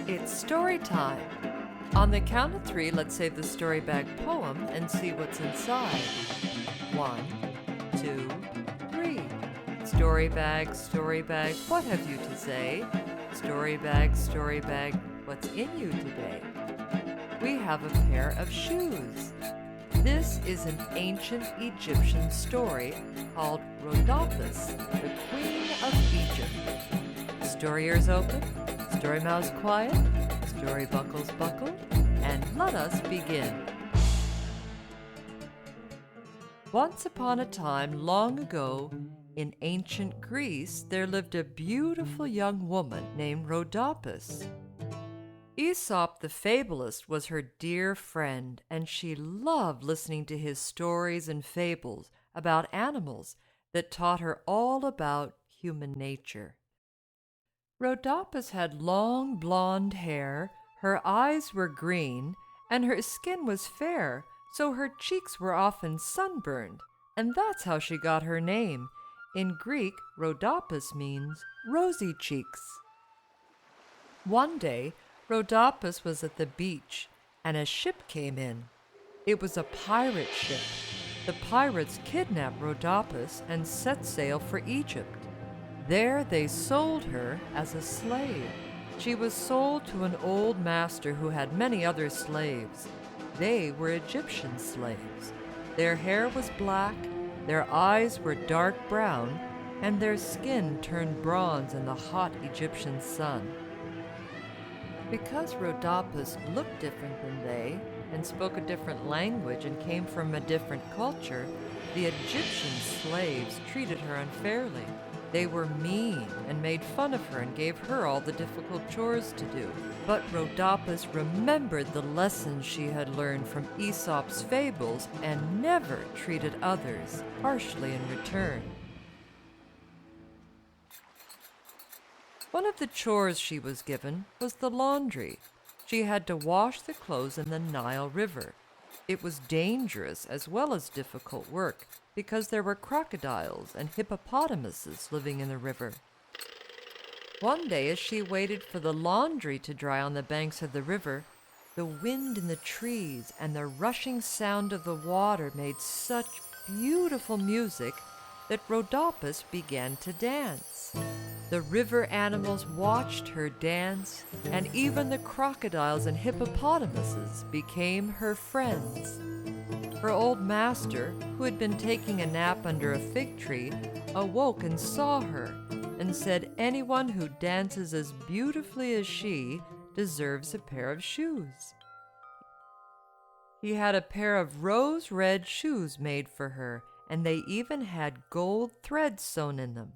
It's story time. On the count of 3, let's say the story bag poem and see what's inside. 1, 2, 3. Story bag, what have you to say? Story bag, what's in you today? We have a pair of shoes. This is an ancient Egyptian story called Rhodopis, the Queen of Egypt. Story ears open, story mouths quiet, story buckles buckled, and let us begin. Once upon a time, long ago, in ancient Greece, there lived a beautiful young woman named Rhodopis. Aesop the fabulist was her dear friend, and she loved listening to his stories and fables about animals that taught her all about human nature. Rhodopis had long blonde hair, her eyes were green, and her skin was fair, so her cheeks were often sunburned, and that's how she got her name. In Greek, Rhodopis means rosy cheeks. One day, Rhodopis was at the beach, and a ship came in. It was a pirate ship. The pirates kidnapped Rhodopis and set sail for Egypt. There they sold her as a slave. She was sold to an old master who had many other slaves. They were Egyptian slaves. Their hair was black, their eyes were dark brown, and their skin turned bronze in the hot Egyptian sun. Because Rhodopis looked different than they, and spoke a different language and came from a different culture, the Egyptian slaves treated her unfairly. They were mean and made fun of her and gave her all the difficult chores to do. But Rhodopis remembered the lessons she had learned from Aesop's fables and never treated others harshly in return. One of the chores she was given was the laundry. She had to wash the clothes in the Nile River. It was dangerous as well as difficult work because there were crocodiles and hippopotamuses living in the river. One day, as she waited for the laundry to dry on the banks of the river, the wind in the trees and the rushing sound of the water made such beautiful music that Rhodopis began to dance. The river animals watched her dance, and even the crocodiles and hippopotamuses became her friends. Her old master, who had been taking a nap under a fig tree, awoke and saw her, and said anyone who dances as beautifully as she deserves a pair of shoes. He had a pair of rose-red shoes made for her, and they even had gold threads sewn in them.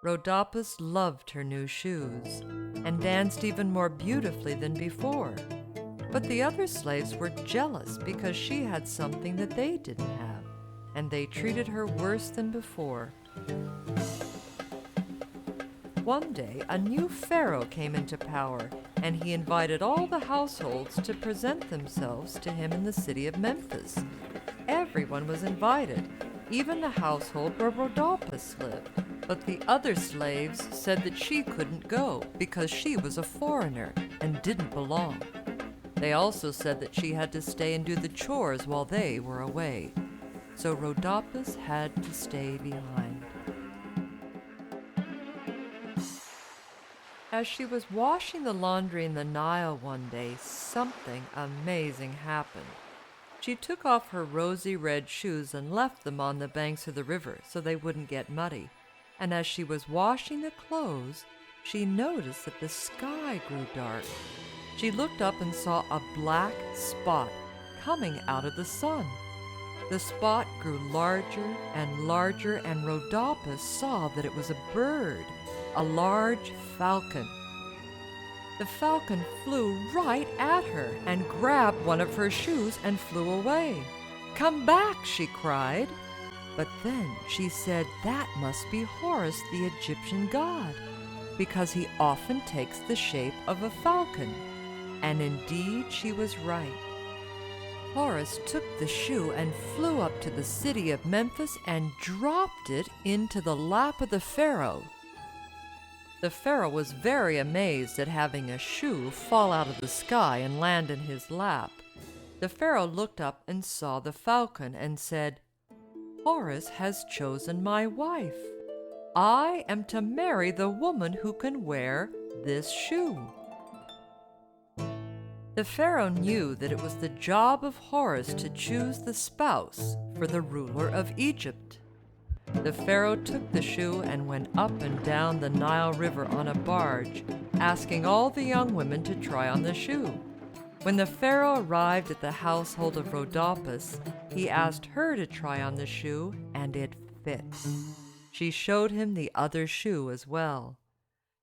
Rhodopis loved her new shoes, and danced even more beautifully than before. But the other slaves were jealous because she had something that they didn't have, and they treated her worse than before. One day, a new pharaoh came into power, and he invited all the households to present themselves to him in the city of Memphis. Everyone was invited, even the household where Rhodopis lived. But the other slaves said that she couldn't go because she was a foreigner and didn't belong. They also said that she had to stay and do the chores while they were away. So Rhodopis had to stay behind. As she was washing the laundry in the Nile one day, something amazing happened. She took off her rosy red shoes and left them on the banks of the river so they wouldn't get muddy. And as she was washing the clothes, she noticed that the sky grew dark. She looked up and saw a black spot coming out of the sun. The spot grew larger and larger, and Rhodopis saw that it was a bird, a large falcon. The falcon flew right at her and grabbed one of her shoes and flew away. "Come back!" she cried. But then she said that must be Horus, the Egyptian god, because he often takes the shape of a falcon. And indeed she was right. Horus took the shoe and flew up to the city of Memphis and dropped it into the lap of the pharaoh. The Pharaoh was very amazed at having a shoe fall out of the sky and land in his lap. The Pharaoh looked up and saw the falcon and said, "Horus has chosen my wife. I am to marry the woman who can wear this shoe." The Pharaoh knew that it was the job of Horus to choose the spouse for the ruler of Egypt. The Pharaoh took the shoe and went up and down the Nile River on a barge, asking all the young women to try on the shoe. When the Pharaoh arrived at the household of Rhodopis, he asked her to try on the shoe, and it fit. She showed him the other shoe as well.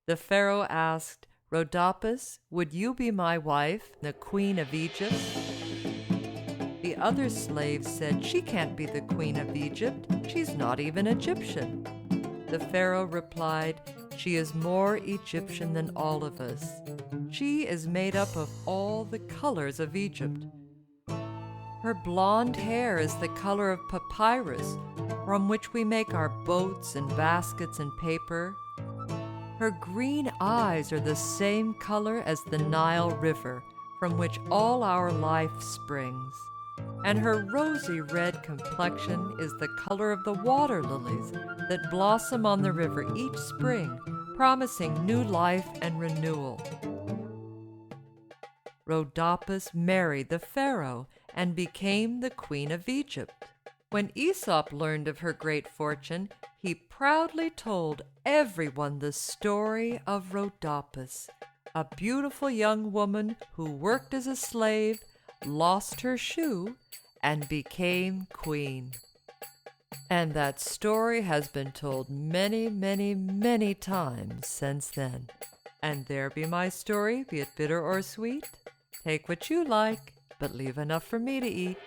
The Pharaoh asked, "Rhodopis, would you be my wife, the queen of Egypt?" The other slaves said, "She can't be the queen of Egypt. She's not even Egyptian." The Pharaoh replied, "She is more Egyptian than all of us. She is made up of all the colors of Egypt. Her blonde hair is the color of papyrus, from which we make our boats and baskets and paper. Her green eyes are the same color as the Nile River, from which all our life springs. And her rosy red complexion is the color of the water lilies that blossom on the river each spring, promising new life and renewal." Rhodopis married the Pharaoh and became the queen of Egypt. When Aesop learned of her great fortune, he proudly told everyone the story of Rhodopis, a beautiful young woman who worked as a slave, lost her shoe, and became queen. And that story has been told many, many, many times since then. And there be my story, be it bitter or sweet. Take what you like, but leave enough for me to eat.